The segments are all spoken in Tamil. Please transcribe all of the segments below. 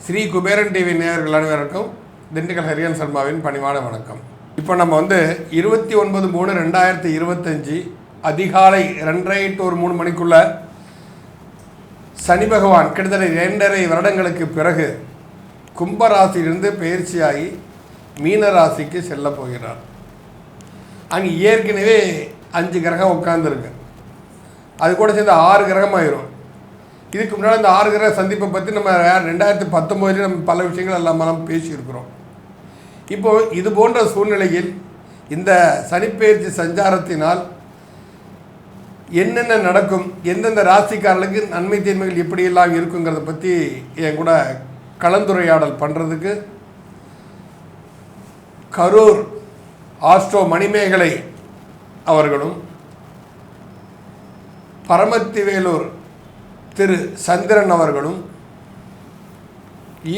ஸ்ரீ குபேரன் டிவி நேயர்கள் அனைவருக்கும் திண்டுக்கல் ஹரியன் சர்மாவின் பணிவான வணக்கம். இப்போ நம்ம 29/3/2025 அதிகாலை 2:30 to 3 மணிக்குள்ள சனி பகவான் கிட்டத்தட்ட 2.5 வருடங்களுக்கு பிறகு கும்பராசியிலிருந்து பயிற்சியாகி மீன ராசிக்கு செல்ல போகிறார். அங்கே ஏற்கனவே 5 கிரகம் உட்கார்ந்துருக்கு. அது கூட சேர்ந்து 6 கிரகம் ஆயிரும். இதுக்கு முன்னாடி இந்த 6 கிரக சந்திப்பை பற்றி நம்ம 2019 நம்ம பல விஷயங்கள் எல்லாம் பேசியிருக்கிறோம். இப்போது இது போன்ற சூழ்நிலையில் இந்த சனிப்பெயர்ச்சி சஞ்சாரத்தினால் என்னென்ன நடக்கும், எந்தெந்த ராசிக்காரர்களுக்கு நன்மை தீன்மைகள் எப்படியெல்லாம் இருக்குங்கிறத பற்றி என் கூட கலந்துரையாடல் பண்ணுறதுக்கு கரூர் ஆஸ்ட்ரோ மணிமேகலை அவர்களும் பரமத்திவேலூர் திரு சந்திரன் அவர்களும்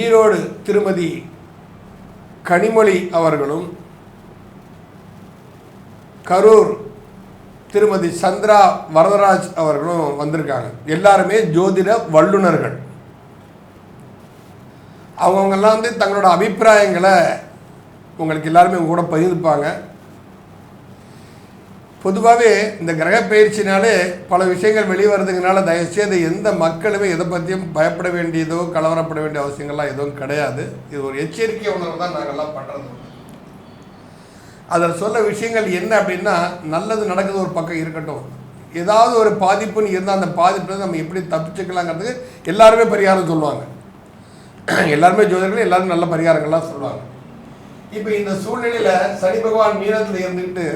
ஈரோடு திருமதி கனிமொழி அவர்களும் கரூர் திருமதி சந்திரா வரதராஜ் அவர்களும் வந்திருக்காங்க. எல்லாருமே ஜோதிட வல்லுநர்கள். அவங்கெல்லாம் தங்களோட அபிப்பிராயங்களை உங்களுக்கு எல்லாருமே கூட பகிர்ந்துப்பாங்க. பொதுவாகவே இந்த கிரக பயிற்சினாலே பல விஷயங்கள் வெளியே வருதுங்கனால தயவுசெய்து எந்த மக்களுமே எதை பற்றியும் பயப்பட வேண்டியதோ கலவரப்பட வேண்டிய அவசியங்கள்லாம் எதுவும் கிடையாது. இது ஒரு எச்சரிக்கை உணர்வு தான் நாங்கள்லாம் பண்ணுறது. அதில் சொல்ல விஷயங்கள் என்ன அப்படின்னா, நல்லது நடக்குது ஒரு பக்கம் இருக்கட்டும், ஏதாவது ஒரு பாதிப்புன்னு இருந்தால் அந்த பாதிப்புல நம்ம எப்படி தப்பிச்சுக்கலாங்கிறதுக்கு எல்லாருமே பரிகாரம் சொல்லுவாங்க. எல்லாருமே ஜோதிடர்கள் எல்லாரும் நல்ல பரிகாரங்கள்லாம் சொல்லுவாங்க. இப்போ இந்த சூழ்நிலையில் சனி பகவான் மீனத்தில் இருந்துக்கிட்டு,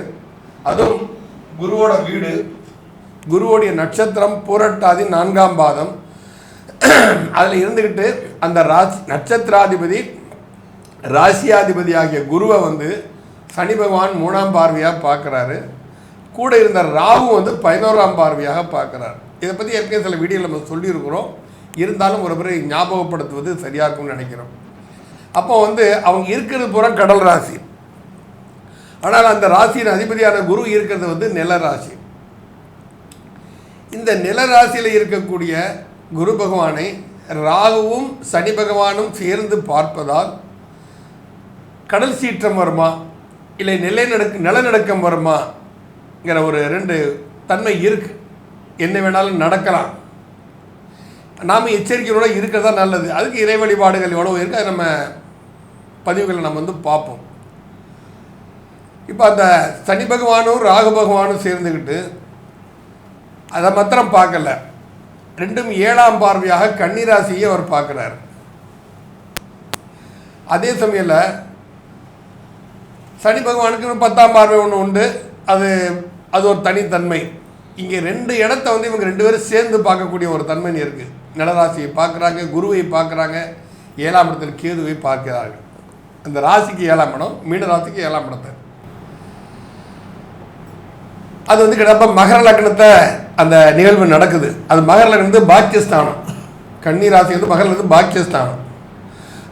அதுவும் குருவோட வீடு, குருவோடைய நட்சத்திரம் பூரட்டாதி 4ஆம் பாதம், அதில் இருந்துக்கிட்டு அந்த நட்சத்திராதிபதி ராசியாதிபதி ஆகிய குருவை சனி பகவான் 3ஆம் பார்வையாக பார்க்குறாரு. கூட இருந்த ராகு 11ஆம் பார்வையாக பார்க்குறாரு. இதை பற்றி ஏற்கனவே சில வீடியோவில் நம்ம சொல்லியிருக்கிறோம். இருந்தாலும் ஒரு முறை ஞாபகப்படுத்துவது சரியாக இருக்கும்னு நினைக்கிறோம். அப்போ அவங்க இருக்கிறது பூரா கடல் ராசி. ஆனால் அந்த ராசியின் அதிபதியான குரு இருக்கிறது நில ராசி. இந்த நில ராசியில் இருக்கக்கூடிய குரு பகவானை ராகுவும் சனி பகவானும் சேர்ந்து பார்ப்பதால் கடல் சீற்றம் வருமா, இல்லை நிலநடுக்கம் வருமாங்கிற ஒரு 2 தன்மை இருக்கு. என்ன வேணாலும் நடக்கலாம். நாம் எச்சரிக்கையோட இருக்கிறதா நல்லது. அதுக்கு இறை வழிபாடுகள் எவ்வளோ இருக்குது, அது நம்ம பதிவுகளை நம்ம பார்ப்போம். இப்போ அந்த சனி பகவானும் ராகு பகவானும் சேர்ந்துக்கிட்டு அதை மாத்திரம் பார்க்கல, ரெண்டும் 7ஆம் பார்வையாக கன்னிராசியை அவர் பார்க்குறார். அதே சமயத்தில் சனி பகவானுக்கு 10ஆம் பார்வை ஒன்று உண்டு. அது ஒரு தனித்தன்மை. இங்கே 2 இடத்த இவங்க 2 பேரும் சேர்ந்து பார்க்கக்கூடிய ஒரு தன்மை இருக்குது. நிலராசியை பார்க்குறாங்க, குருவை பார்க்குறாங்க, 7ஆம் இடத்தில் கேதுவை பார்க்கிறார்கள். அந்த ராசிக்கு 7ஆம் இடம், மீன ராசிக்கு 7ஆம் இடத்தை. அது கிட்டப்ப மகர லக்னத்தை அந்த நிகழ்வு நடக்குது. அது மகர லக்னம் பாக்கியஸ்தானம். கன்னி ராசி மகர பாக்கியஸ்தானம்.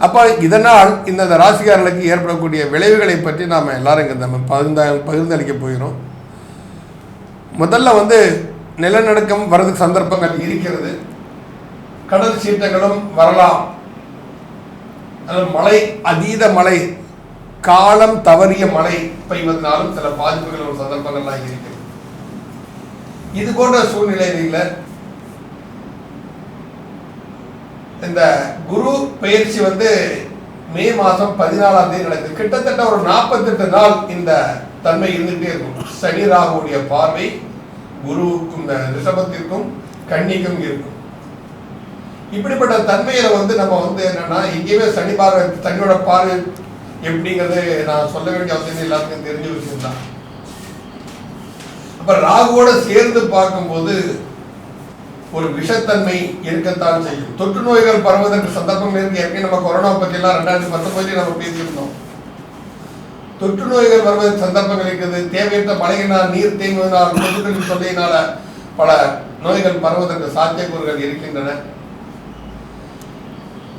அப்போ இதனால் இந்த ராசிக்காரர்களுக்கு ஏற்படக்கூடிய விளைவுகளை பற்றி நாம் எல்லாரும் இங்கே நம்ம பகிர்ந்தளிக்க போகிறோம். முதல்ல நிலநடுக்கம் வர்றதுக்கு சந்தர்ப்பங்கள் இருக்கிறது. கடல் சீற்றங்களும் வரலாம். மழை, அதீத மழை, காலம் தவறிய மழை பெய்வதனாலும் சில பாதிப்புகள் ஒரு சந்தர்ப்பங்கள்லாம் இருக்கிறது. இது போன்ற சூழ்நிலையில் இந்த குரு பயிற்சி மே மாதம் 14ஆம் தேதி நடக்குது. கிட்டத்தட்ட ஒரு 48 நாள் இந்த தன்மை இருந்துகிட்டே இருக்கும். சனி ராகுடைய பார்வை குருவுக்கும் இந்த ரிஷபத்திற்கும் கன்னிக்கும் இருக்கும். இப்படிப்பட்ட தன்மையில நம்ம என்னன்னா, எங்கேயுமே சனியோட பார்வை எப்படிங்கிறது நான் சொல்ல வேண்டிய அவசியம் எல்லாத்துக்கும் தெரிஞ்ச விஷயம் தான். அப்ப ராகுவோட சேர்ந்து பார்க்கும்போது ஒரு விஷத்தன்மை இருக்கத்தான் செய்யும். தொற்று நோய்கள் பரவுவதற்கு சந்தர்ப்பங்கள் இருக்கு. ஏற்கனவே நம்ம கொரோனா பத்தி எல்லாம் 2019 நம்ம பேசியிருந்தோம். தொற்று நோய்கள் வருவதற்கு சந்தர்ப்பங்கள் இருக்குது. தேவையற்ற மழையினால், நீர் தேங்குவதனால், கொசுக்களின் தொல்லையினால பல நோய்கள் பரவுவதற்கு சாத்தியக்கூறுகள் இருக்கின்றன.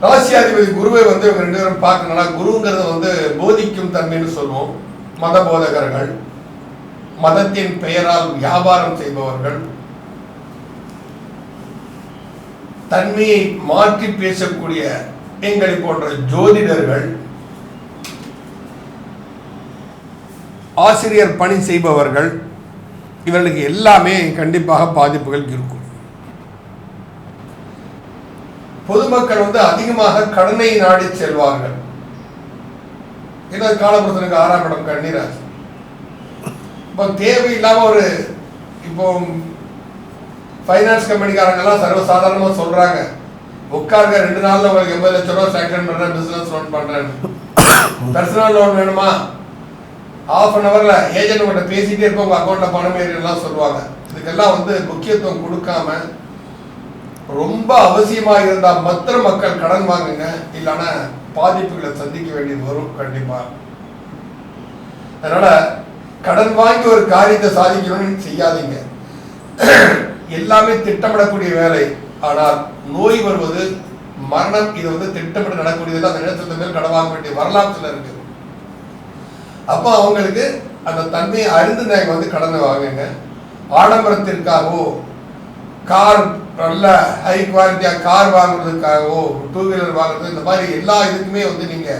ராசியாதிபதி குருவை இவங்க 2 பேரும் பார்க்கணும்னா, குருங்கிறது போதிக்கும் தன்மைன்னு சொல்லுவோம். மத போதகர்கள், மதத்தின் பெயரால் வியாபாரம் செய்பவர்கள், தன்மையை மாற்றி பேசக்கூடிய எங்களை போன்ற ஜோதிடர்கள், ஆசிரியர் பணி செய்பவர்கள், இவர்களுக்கு எல்லாமே கண்டிப்பாக பாதிப்புகள் இருக்கும். பொதுமக்கள் அதிகமாக கடனை நாடி செல்வார்கள். காலபுருஷனுக்கு 6ஆம் இடம் கன்னிராசி. இப்போ தேவையில்லாம இப்போ ஃபைனான்ஸ் கம்பெனிக்காரங்கெல்லாம் சர்வசாதாரணமாக சொல்றாங்க, உட்காருங்க 2 நாள்ல உங்களுக்கு 80 லட்சம் ரூபா சேங்ஷன் பண்றேன், பிசினஸ் லோன் பண்றேன். பர்சனல் லோன் வேணுமா, ½ அன் ஹவர்ல ஏஜென்ட் கிட்ட பேசிட்டே இருப்போம், உங்க அக்கௌண்ட்ல பணம் ஏறிலாம் சொல்லுவாங்க. இதுக்கெல்லாம் முக்கியத்துவம் கொடுக்காம ரொம்ப அவசியமா இருந்தா மற்ற மக்கள் கடன் வாங்குங்க, இல்லைன்னா பாதிப்புகளை சந்திக்க வேண்டியது வரும் கண்டிப்பா. அதனால கடன் வாங்கி ஒரு காரியத்தை சாதிக்கணும்னு செய்யாதீங்க. எல்லாமே திட்டமிடக்கூடிய வேலை. ஆனால் நோய் வருவது, மரணம், இது திட்டமிட்டு நடக்கூடியது. அந்த நேரத்துக்கு மேல் கடன் வாங்க வேண்டிய வரலாற்றுல இருக்கு. அப்போ அவங்களுக்கு அந்த தன்மையை அறிந்து நாங்கள் கடனை வாங்குங்க. ஆடம்பரத்திற்காகவோ, கார் நல்ல ஹை குவாலிட்டியா கார் வாங்குறதுக்காகவோ, 2 வீலர் வாங்குறது, இந்த மாதிரி எல்லா இதுக்குமே நீங்க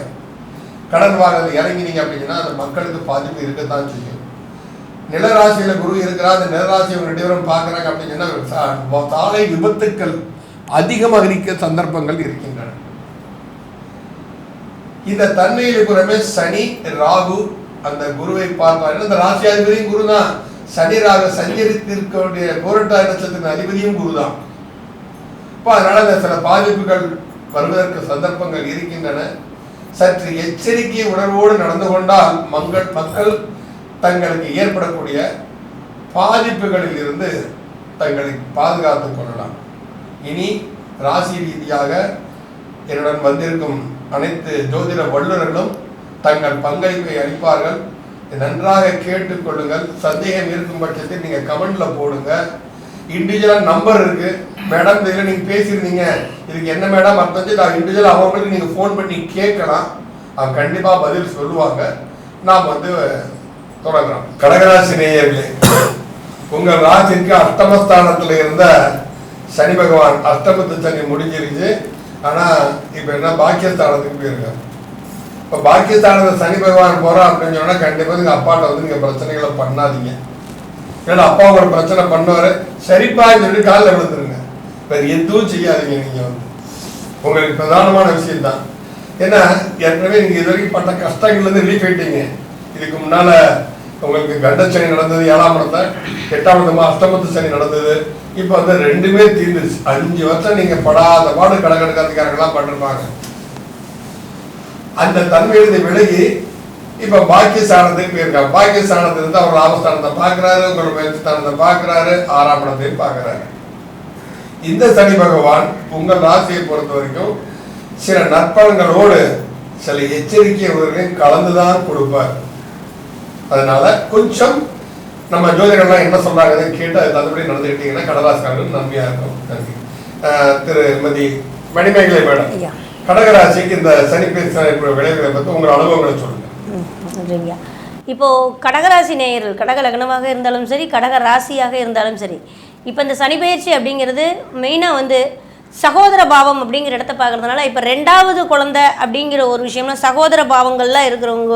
கடன் வாங்குறது இறங்கினீங்க அப்படின்னா அந்த மக்களுக்கு பாதிப்பு இருக்கத்தான் செய்யும். நிலராசியில குரு இருக்கிறார், அந்த நிலராசி 2 பேரும் பார்க்குறாங்க அப்படின்னா சாலை விபத்துக்கள் அதிகமாக இருக்க சந்தர்ப்பங்கள் இருக்கின்றன. இந்த தன்மையில் புறமே சனி ராகு அந்த குருவை பார்ப்பார். இந்த ராசியாதிபதியும் குரு தான். சனி ராகு சஞ்சரித்திருக்கக்கூடிய பூரட்டாதி நட்சத்திரத்தின் அதிபதியும் குரு தான். இப்போ அதனால இந்த சில பாதிப்புகள் வருவதற்கு சந்தர்ப்பங்கள் இருக்கின்றன. சற்று எச்சரிக்கை உணர்வோடு நடந்து கொண்டால் மக்கள் தங்களுக்கு ஏற்படக்கூடிய பாதிப்புகளில் இருந்து தங்களை பாதுகாத்துக் கொள்ளலாம். இனி ராசி ரீதியாக என்னுடன் வந்திருக்கும் அனைத்து ஜோதிட வல்லுநர்களும் தங்கள் பங்களிப்பை அளிப்பார்கள். நன்றாக கேட்டுக்கொள்ளுங்கள். சந்தேகம் இருக்கும் பட்சத்தில் நீங்க கமெண்ட்ல போடுங்க. இண்டிவிஜுவலா நம்பர் இருக்கு மேடம், இதில் நீங்க பேசியிருந்தீங்க, இதுக்கு என்ன மேடம் அர்த்தம், நான் இண்டிவிஜுவல் அவங்களுக்கு நீங்க ஃபோன் பண்ணி கேட்கலாம். அவங்க கண்டிப்பா பதில் சொல்லுவாங்க. நாம் தொடங்கலாம். கடகராசி நேயர்களே, உங்கள் ராசிக்கு அஷ்டமஸ்தானத்துல இருந்த சனி பகவான், அஷ்டமத்து சனி முடிஞ்சிருச்சு. ஆனா இப்ப என்ன பாக்கியஸ்தானத்துக்கு போயிருக்காங்க. இப்ப பாக்கியஸ்தானத்துல சனி பகவான் போறோம் அப்படின்னு சொன்னா கண்டிப்பா நீங்க அப்பாட்ட நீங்க பிரச்சனைகளை பண்ணாதீங்க. ஏன்னா அப்பா உங்களை பிரச்சனை பண்ணுவாரு, சரிப்பா சொல்லி காலில் விழுந்துருங்க. வேற எதுவும் செய்யாதீங்க. நீங்க உங்களுக்கு பிரதானமான விஷயம் தான். ஏன்னா ஏற்கனவே நீங்க இது வரைக்கும் பட்ட கஷ்டங்கள்ல இருந்து ரிலீஃப் ஆயிட்டீங்க. இதுக்கு முன்னால உங்களுக்கு கண்டச்சனி நடந்தது 7ஆம் இடத்துல, 8ஆம் இடமா அஷ்டமத்து சனி நடந்தது. இப்ப 2மே தீர்ந்துருச்சு. 5 வருஷம் நீங்க படாத பாடு கடற்கரைக்காரங்கெல்லாம் பண்ணிருப்பாங்க. அந்த தன்மையிலிருந்து விலகி இப்ப பாக்கியஸ்தானத்துக்கு போயிருக்காங்க. பாக்கியஸ்தானத்திலிருந்து அவர் லாபஸ்தானத்தை பார்க்கிறாரு, உங்களோட முயற்சிஸ்தானத்தை பார்க்கிறாரு, 6ஆம் இடத்தையும் பார்க்கிறாரு. இந்த சனி பகவான் உங்கள் ராசியை பொறுத்த வரைக்கும் சில நற்பலன்களோடு சில எச்சரிக்கை உதவிகளையும் கலந்துதான் கொடுப்பார். அதனால கொஞ்சம் நம்ம ஜோதிடர்கள்லாம் என்ன சொல்றாங்க கேட்டு அது தகுந்தபடி நடந்துக்கிட்டீங்கன்னா கடகராசிக்காரர்கள் நன்மையா இருக்கும். நன்றி. திருமதி மணிமேகலை மேடம், கடகராசிக்கு இந்த சனி விளைவுகளை பற்றி உங்கள் அனுபவங்களை சொல்லுங்க. நன்றிங்க. இப்போது கடகராசி நேயர்கள், கடக லக்னமாக இருந்தாலும் சரி, கடக ராசியாக இருந்தாலும் சரி, இப்போ இந்த சனி பயிற்சி அப்படிங்கிறது மெயினாக சகோதர பாவம் அப்படிங்கிற இடத்த பார்க்குறதுனால இப்போ 2வது குழந்தை அப்படிங்கிற ஒரு விஷயம்னா சகோதர பாவங்கள்லாம் இருக்கிறவங்க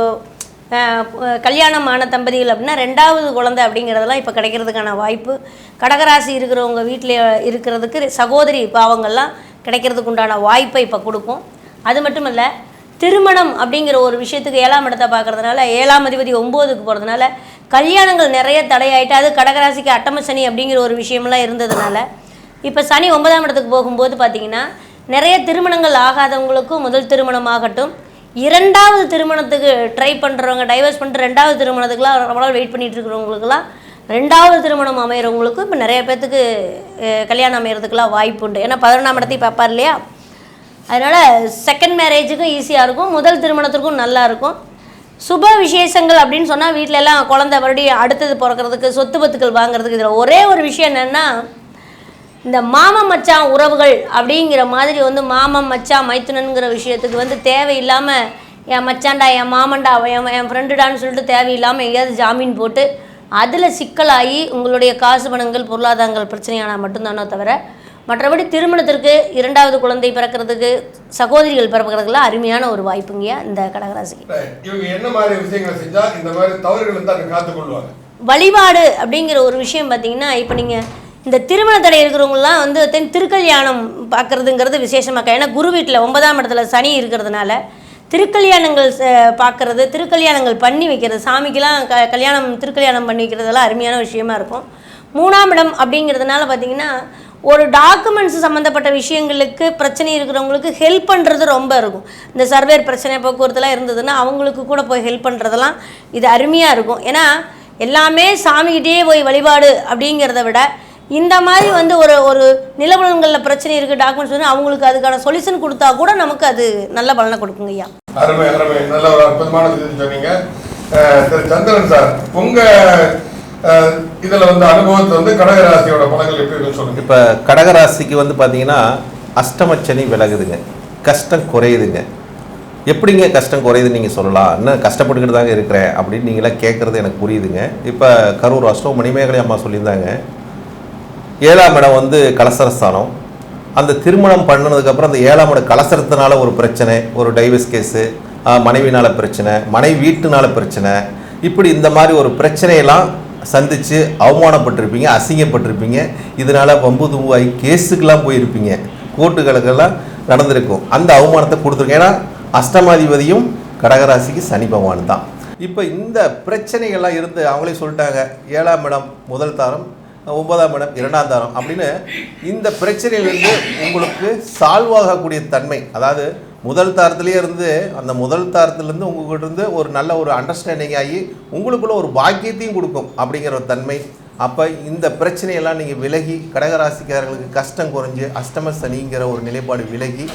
கல்யாணமான தம்பதிகள் அப்படின்னா 2வது குழந்தை அப்படிங்கிறதெல்லாம் இப்போ கிடைக்கிறதுக்கான வாய்ப்பு, கடகராசி இருக்கிறவங்க வீட்டில் இருக்கிறதுக்கு சகோதரி பாவங்கள்லாம் கிடைக்கிறதுக்கு உண்டான வாய்ப்பை இப்போ கொடுக்கும். அது மட்டும் இல்லை, திருமணம் அப்படிங்கிற ஒரு விஷயத்துக்கு 7ஆம் இடத்தை பார்க்குறதுனால 7ஆம் அதிபதி 9க்கு போகிறதுனால கல்யாணங்கள் நிறைய தடையாயிட்டு, அது கடகராசிக்கு அட்டம சனி அப்படிங்கிற ஒரு விஷயமெல்லாம் இருந்ததுனால இப்போ சனி 9ஆம் இடத்துக்கு போகும்போது பார்த்திங்கன்னா நிறைய திருமணங்கள் ஆகாதவங்களுக்கும் முதல் திருமணம் ஆகட்டும், 2வது திருமணத்துக்கு ட்ரை பண்ணுறவங்க, டைவர்ஸ் பண்ணிட்டு 2வது திருமணத்துக்குலாம் ரொம்ப நாள் வெயிட் பண்ணிகிட்டு இருக்கிறவங்களுக்குலாம் 2வது திருமணம் அமைகிறவங்களுக்கும் இப்போ நிறைய பேர்த்துக்கு கல்யாணம் அமைகிறதுக்கெலாம் வாய்ப்பு உண்டு. ஏன்னா 11ஆம் இடத்தையும் பார்ப்பார் இல்லையா, அதனால் செகண்ட் மேரேஜுக்கும் ஈஸியாக இருக்கும், முதல் திருமணத்திற்கும் நல்லா இருக்கும். சுப விசேஷங்கள் அப்படின்னு சொன்னால் வீட்டில எல்லாம் குழந்தை மறுபடியும் அடுத்தது பிறக்கிறதுக்கு, சொத்து பத்துக்கள் வாங்குறதுக்கு. இதில் ஒரே ஒரு விஷயம் என்னென்னா, இந்த மாமன் மச்சான் உறவுகள் அப்படிங்கிற மாதிரி மாமன் மச்சான் மைத்துனனுங்கிற விஷயத்துக்கு தேவையில்லாமல் என் மச்சான்டா, என் மாமன்டா, என் ஃப்ரெண்டுடான்னு சொல்லிட்டு தேவையில்லாமல் எங்கேயாவது ஜாமீன் போட்டு அதில் சிக்கலாகி உங்களுடைய காசு பணங்கள் பொருளாதாரங்கள் பிரச்சனையானால் மட்டும்தானோ தவிர மற்றபடி திருமணத்திற்கு 2வது குழந்தை பிறக்கிறதுக்கு சகோதரிகள் பிறக்கிறதுக்குலாம் அருமையான ஒரு வாய்ப்புங்கய்யா இந்த கடகராசிக்கு. இவங்க என்ன மாதிரி விஷயங்களை செஞ்சா இந்த மாதிரி தவறுகளை தான் காத்துக்கொள்வாங்க? வழிபாடு அப்படிங்கிற ஒரு விஷயம் பார்த்தீங்கன்னா, இப்போ நீங்கள் இந்த திருமண தடை இருக்கிறவங்களாம் வந்து திருக்கல்யாணம் பார்க்குறதுங்கிறது விசேஷமாக, ஏன்னா குரு வீட்டில் 9ஆம் இடத்துல சனி இருக்கிறதுனால திருக்கல்யாணங்கள் பார்க்குறது, திருக்கல்யாணங்கள் பண்ணி வைக்கிறது, சாமிக்கெலாம் கல்யாணம் திருக்கல்யாணம் பண்ணி வைக்கிறதெல்லாம் அருமையான விஷயமா இருக்கும். 3ஆம் இடம் அப்படிங்கிறதுனால பார்த்திங்கன்னா ஒரு டாக்குமெண்ட்ஸ் சம்மந்தப்பட்ட விஷயங்களுக்கு பிரச்சனை இருக்கிறவங்களுக்கு ஹெல்ப் பண்ணுறது ரொம்ப இருக்கும். இந்த சர்வேர் பிரச்சனை போக்குவரத்துலாம் இருந்ததுன்னா அவங்களுக்கு கூட போய் ஹெல்ப் பண்ணுறதெல்லாம் இது அருமையாக இருக்கும். ஏன்னா எல்லாமே சாமிகிட்டே போய் வழிபாடு அப்படிங்கிறத விட இந்த மாதிரி வந்து ஒரு நிலவரங்களில் பிரச்சனை இருக்குது டாக்குமெண்ட்ஸ் வந்து அவங்களுக்கு அதுக்கான சொல்யூஷன் கொடுத்தா கூட நமக்கு அது நல்ல பலனை கொடுக்குங்க ஐயா. அருமை அருமை, நல்ல ஒரு அற்புதமான விஷயம் சொன்னீங்க. திரு சந்திரன் சார், உங்கள் இதில் வந்து அனுபவத்தை வந்து கடகராசியோட பலங்கள் எப்படி இருக்குன்னு சொல்லுங்கள். இப்போ கடகராசிக்கு வந்து பார்த்தீங்கன்னா அஷ்டமச்சனி விலகுதுங்க, கஷ்டம் குறையுதுங்க. எப்படிங்க கஷ்டம் குறையுதுன்னு நீங்கள் சொல்லலாம், இன்னும் கஷ்டப்பட்டுக்கிட்டு தாங்க இருக்கிறேன் அப்படின்னு நீங்களாம் கேட்குறது எனக்கு புரியுதுங்க. இப்போ கரூர் அஷ்டம் மணிமேகலை அம்மா சொல்லியிருந்தாங்க, 7ஆம் இடம் வந்து கலசரஸ்தானம். அந்த திருமணம் பண்ணதுக்கப்புறம் அந்த 7ஆம் இடம் கலசரத்தினால ஒரு பிரச்சனை, ஒரு டைவர்ஸ் கேஸு, மனைவினால் பிரச்சனை, மனைவி வீட்டுனால பிரச்சனை, இப்படி இந்த மாதிரி ஒரு பிரச்சனையெல்லாம் சந்தித்து அவமானப்பட்டிருப்பீங்க, அசிங்கப்பட்டிருப்பீங்க. இதனால் வம்பு தும்பாகி கேஸுக்கெல்லாம் போயிருப்பீங்க, கோர்ட்டுகளுக்கெல்லாம் நடந்திருக்கும். அந்த அவமானத்தை கொடுத்துருக்கேன். ஏன்னா அஷ்டமாதிபதியும் கடகராசிக்கு சனி பகவான் தான். இப்போ இந்த பிரச்சனைகள்லாம் இருந்து அவங்களே சொல்லிட்டாங்க, 7ஆம் இடம் முதல் தாரம், 9ஆம் இடம் 2ஆம் தாரம் அப்படின்னு இந்த பிரச்சனையிலிருந்து உங்களுக்கு சால்வ் ஆகக்கூடிய தன்மை, அதாவது முதல் தாரத்திலே இருந்து அந்த முதல் தாரத்திலேருந்து உங்கள்கிட்ட இருந்து ஒரு நல்ல ஒரு அண்டர்ஸ்டாண்டிங் ஆகி உங்களுக்குள்ள ஒரு பாக்கியத்தையும் கொடுக்கும் அப்படிங்கிற ஒரு தன்மை. அப்போ இந்த பிரச்சனையெல்லாம் நீங்கள் விலகி கடகராசிக்காரர்களுக்கு கஷ்டம் குறைஞ்சி அஷ்டம சனிங்கிற ஒரு நிலைப்பாடு விலகி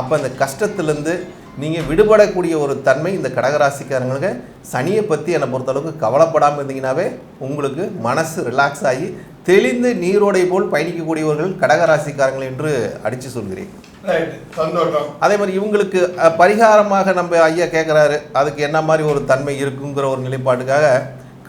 அப்போ அந்த கஷ்டத்துலேருந்து நீங்கள் விடுபடக்கூடிய ஒரு தன்மை இந்த கடகராசிக்காரங்களுக்கு. சனியை பற்றி என்னை பொறுத்தளவுக்கு கவலைப்படாமல் இருந்தீங்கன்னாவே உங்களுக்கு மனசு ரிலாக்ஸ் ஆகி தெளிந்து நீரோடை போல் பயணிக்கக்கூடியவர்கள் கடகராசிக்காரங்கள் என்று அடித்து சொல்கிறேன். சந்தோஷம். அதே மாதிரி இவங்களுக்கு பரிகாரமாக நம்ம ஐயா கேட்குறாரு, அதுக்கு என்ன மாதிரி ஒரு தன்மை இருக்குங்கிற ஒரு நிலைப்பாட்டுக்காக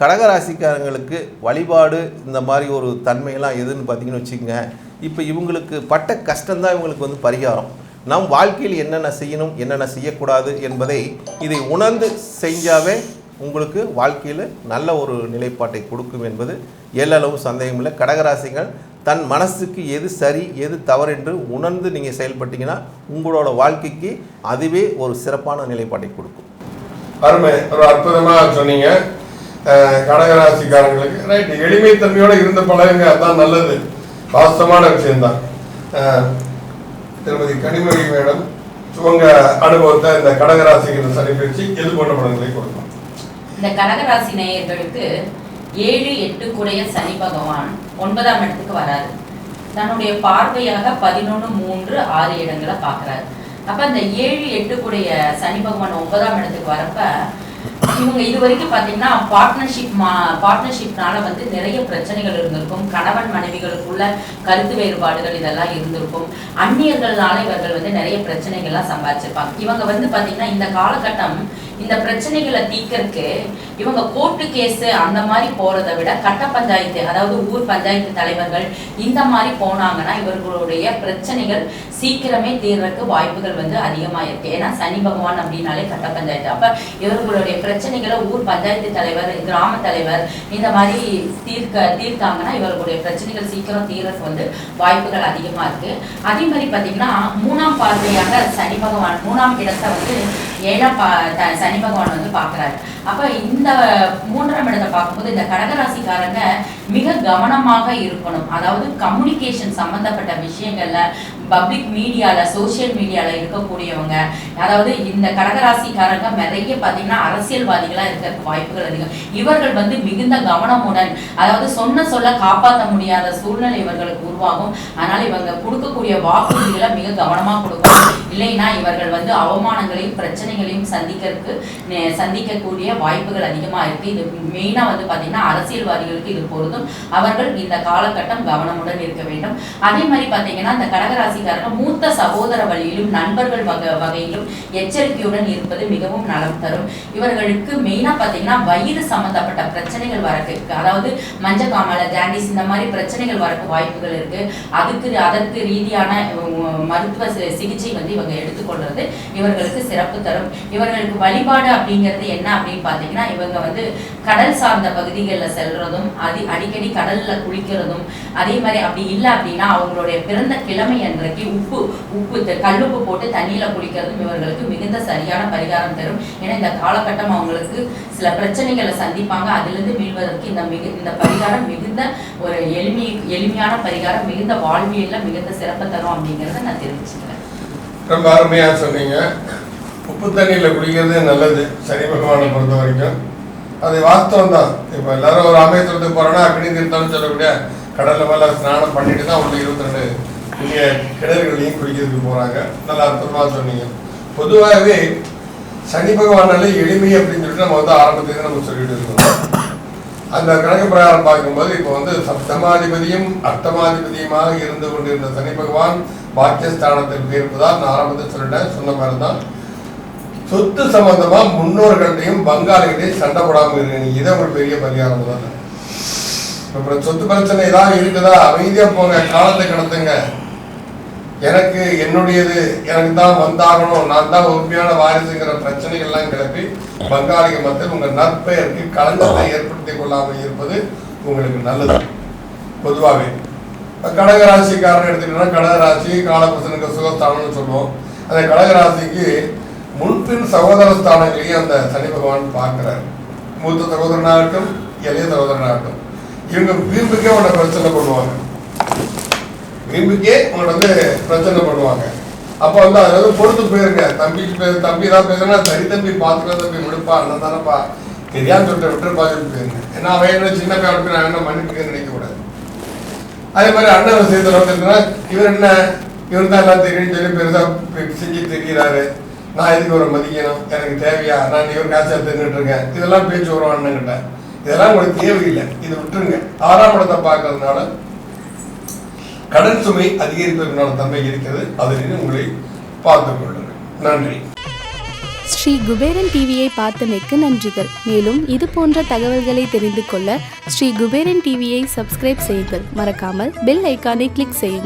கடகராசிக்காரங்களுக்கு வழிபாடு இந்த மாதிரி ஒரு தன்மையெல்லாம் எதுன்னு பார்த்தீங்கன்னு வச்சுக்கோங்க. இப்போ இவங்களுக்கு பட்ட கஷ்டம்தான் இவங்களுக்கு வந்து பரிகாரம். நம் வாழ்க்கையில் என்னென்ன செய்யணும் என்னென்ன செய்யக்கூடாது என்பதை இதை உணர்ந்து செஞ்சாவே உங்களுக்கு வாழ்க்கையில் நல்ல ஒரு நிலைப்பாட்டை கொடுக்கும் என்பது எல்லளவு சந்தேகமில்லை. கடகராசிகள் தன் மனசுக்கு எது சரி எது தவறு என்று உணர்ந்து நீங்கள் செயல்பட்டீங்கன்னா உங்களோட வாழ்க்கைக்கு அதுவே ஒரு சிறப்பான நிலைப்பாட்டை கொடுக்கும். அருமை, ஒரு அற்புதமாக சொன்னீங்க. கடகராசிக்காரங்களுக்கு ரைட், எளிமைத்தன்மையோடு இருந்த பழகுங்க, அதுதான் நல்லது, வாஸ்தவமான விஷயம்தான். திருமதி கனிமொழி மேடம், உங்க அனுபவத்தை இந்த கடகராசிக்கு சரி பிரிச்சு எது போன்ற பலன்களை கொடுக்கும்? இந்த கடகராசி நேயர்களுக்கு 7, 8 கூடைய சனி பகவான் 9ஆம் இடத்துக்கு வராது. தன்னுடைய பார்வையாக 11, 3, 6 இடங்களை பார்க்கிறாரு. அப்ப இந்த 7, 8 கூடைய சனி பகவான் 9ஆம் இடத்துக்கு வரப்ப இவங்க இது வரைக்கும் பாத்தீங்கன்னா பார்ட்னர்ஷிப்னால வந்து நிறைய பிரச்சனைகள் இருந்திருக்கும். கணவன் மனைவிகளுக்குள்ள கருத்து வேறுபாடுகள் இதெல்லாம் இருந்திருக்கும். அந்நியர்களால இவர்கள் வந்து நிறைய பிரச்சனைகள்லாம் சம்பாதிச்சிருப்பாங்க. இவங்க வந்து பாத்தீங்கன்னா இந்த காலகட்டம் இந்த பிரச்சனைகளை தீர்க்கறதுக்கு இவங்க கோர்ட்டு கேஸ் அந்த மாதிரி போறதை விட கட்ட பஞ்சாயத்து, அதாவது ஊர் பஞ்சாயத்து தலைவர்கள் இந்த மாதிரி போனாங்கன்னா இவர்களுடைய பிரச்சனைகள் சீக்கிரமே தீர்றதுக்கு வாய்ப்புகள் வந்து அதிகமா இருக்கு. ஏன்னா சனி பகவான் அப்படின்னாலே கட்ட பஞ்சாயத்து. அப்ப இவர்களுடைய பிரச்சனைகளை ஊர் பஞ்சாயத்து தலைவர், கிராம தலைவர் இந்த மாதிரி தீர்த்தாங்கன்னா இவர்களுடைய பிரச்சனைகள் சீக்கிரம் தீர்றதுக்கு வந்து வாய்ப்புகள் அதிகமா இருக்கு. அதே மாதிரி பாத்தீங்கன்னா 3ஆம் பார்வையாக சனி பகவான் 3ஆம் இடத்தை வந்து 7ஆம் சனி பகவான் வந்து பாக்குறாரு. அப்ப இந்த 3ஆம் இடத்தை பார்க்கும்போது இந்த கடகராசிக்காரங்க மிக கவனமாக இருக்கணும். அதாவது கம்யூனிகேஷன் சம்பந்தப்பட்ட விஷயங்கள்ல பப்ளிக் மீடியால சோசியல் மீடியால இருக்கக்கூடியவங்க, அதாவது இந்த கடகராசிக்காரங்க நிறைய பாத்தீங்கன்னா அரசியல்வாதிகளா இருக்கிறதுக்கு வாய்ப்புகள் அதிகம். இவர்கள் வந்து மிகுந்த கவனமுடன், அதாவது சொன்ன சொல்ல காப்பாற்ற முடியாத சூழ்நிலை இவர்களுக்கு உருவாகும். அதனால இவங்க கொடுக்கக்கூடிய வாக்குறுதிகளை மிக கவனமா கொடுக்கணும். இல்லைன்னா இவர்கள் வந்து அவமானங்களையும் பிரச்சனைகளையும் சந்திக்கக்கூடிய வாய்ப்புகள் அதிகமா இருக்கு. இது மெயினா வந்து பாத்தீங்கன்னா அரசியல்வாதிகளுக்கு இது பொருந்தும். அவர்கள் இந்த காலகட்டம் கவனமுடன் இருக்க வேண்டும். அதே மாதிரி பாத்தீங்கன்னா இந்த கடகராசி ராசிக்காரங்க மூத்த சகோதர வழியிலும் நண்பர்கள் வகையிலும் எச்சரிக்கையுடன் இருப்பது மிகவும் நலம் தரும். இவர்களுக்கு மெயினா பாத்தீங்கன்னா வயிறு சம்பந்தப்பட்ட பிரச்சனைகள் வரக்கு, அதாவது மஞ்சக்காமல, ஜாண்டிஸ் இந்த மாதிரி பிரச்சனைகள் வரக்கு வாய்ப்புகள் இருக்கு. அதற்கு ரீதியான மருத்துவ சிகிச்சை வந்து இவங்க எடுத்துக்கொள்றது இவர்களுக்கு சிறப்பு தரும். இவர்களுக்கு வழிபாடு அப்படிங்கிறது என்ன அப்படின்னு பாத்தீங்கன்னா, இவங்க வந்து கடல் சார்ந்த பகுதிகளில் செல்றதும், அடிக்கடி கடல்ல குளிக்கிறதும், அதே மாதிரி அப்படி இல்லை அப்படின்னா அவங்களுடைய பிறந்த கிழமை அன்றைக்கு கல்லுப்பு போட்டு தண்ணியில குளிக்கிறதும் இவர்களுக்கு மிகுந்த சரியான பரிகாரம் தரும். ஏன்னா இந்த காலகட்டம் அவங்களுக்கு சில பிரச்சனைகளை சந்திப்பாங்க. அதிலிருந்து மீள்வதற்கு இந்த பரிகாரம் மிகுந்த ஒரு எளிமையான பரிகாரம், மிகுந்த வாழ்வியல்ல மிகுந்த சிறப்பு தரும் அப்படிங்கிறத நான் தெரிவிச்சுக்கிறேன். ரொம்ப அருமையா சொன்னீங்க. உப்பு தண்ணியில குளிக்கிறது நல்லது சனி பகவானை பொறுத்த வரைக்கும். அது வாஸ்தவம் தான். இப்போ எல்லாரும் ஒரு அமைச்சரத்துக்கு போறோம்னா அக்னி தீர்த்தம்னு சொல்லக்கூடிய கடல்ல மேல ஸ்நானம் பண்ணிட்டு தான் உள்ள 22 புதிய கிணறுகளையும் குளிக்கிறதுக்கு போறாங்க. நல்லா அற்புதமாக சொன்னீங்க. பொதுவாகவே சனி பகவானாலே எளிமை அப்படின்னு சொல்லிட்டு நம்ம வந்து ஆரம்பத்துக்கு நம்ம சொல்லிட்டு இருக்கோம். அந்த கணக்கு பிரகாரம் பார்க்கும்போது இப்போ வந்து சப்தமாதிபதியும் அஷ்டமாதிபதியுமாக இருந்து கொண்டிருந்த சனி பகவான் பாக்கியஸ்தானத்தில் இருப்பதால் நான் ஆரம்பத்தில் சொல்லிட்டேன், சொன்ன மாதிரி தான். சொத்து சம்பந்தமா முன்னோர்கள்டையும் பங்காளிகிட்டையும் சண்டை போடாமல் இருக்கீங்க. இதை ஒரு பெரிய பரிகாரம் தானே. அப்புறம் சொத்து பிரச்சனை ஏதாவது இருக்குதா, அமைதியா போங்க, காலத்தை கடத்துங்க. எனக்கு என்னுடையது, எனக்கு தான் வந்தாகணும், நான் தான் உண்மையான வாரிசுங்கிற பிரச்சனைகள்லாம் கிளப்பி பங்காளிகள் மத்தியில் உங்கள் நற்பெயருக்கு களங்கத்தை ஏற்படுத்திக் கொள்ளாமல் இருப்பது உங்களுக்கு நல்லது. பொதுவாகவே கடகராசிக்காரன் எடுத்துக்கிட்டோம்னா, கடகராசி காலபுருஷனுக்கு சுகஸ்தானம்னு சொல்லுவோம். அந்த கடகராசிக்கு முன்பின் சகோதர ஸ்தானங்களையும் அந்த சனி பகவான் பார்க்கிறார். மூத்த சகோதரனாகட்டும் இளைய சகோதரனாகட்டும், இவங்க வீம்புக்கே உன்னை பிரச்சனை பண்ணுவாங்க. வீம்புக்கே உங்களை வந்து பிரச்சனை பண்ணுவாங்க. அப்போ வந்து அது வந்து பொறுத்து போயிருங்க. தம்பி தான் பேசுனா, சரி தம்பி பார்த்துக்கலாம், தம்பி விடுப்பா, அண்ணன் தானப்பா, தெரியான்னு சொல்லிட்டு விட்டுருப்பா சொல்லி போயிருங்க. ஏன்னா அவன் என்ன சின்ன பையன் அனுப்பி நான் என்ன மன்னிப்புன்னு நினைக்கக்கூடாது. அதே மாதிரி அண்ணன் விஷயத்தில் வந்துருக்குன்னா, இவர் தான் எல்லாம் தெரியும்னு சொல்லி பெருசாக செஞ்சு தெரிகிறாரு, நான் இதுக்கு ஒரு மதிக்கணும், எனக்கு தேவையா, நான் இவர் காசு எடுத்துக்கிட்டு இருக்கேன், இதெல்லாம் பேச்சு வரும் அண்ணன்கிட்ட. இதெல்லாம் உங்களுக்கு தேவையில்லை, இது விட்டுருங்க. 6ஆம் இடத்தை பார்க்கறதுனால கடன் சுமை அதிகரிப்பதற்கான தன்மை இருக்கிறது. அதிலிருந்து உங்களை பார்த்துக் கொள்ளுங்கள். நன்றி. ஸ்ரீ குபேரன் டிவியை பார்த்தமைக்கு நன்றிகள். மேலும் இது போன்ற தகவல்களை தெரிந்து கொள்ள ஸ்ரீ குபேரன் டிவியை சப்ஸ்கிரைப் செய்யுங்கள். மறக்காமல் பெல் ஐக்கானை கிளிக் செய்யுங்கள்.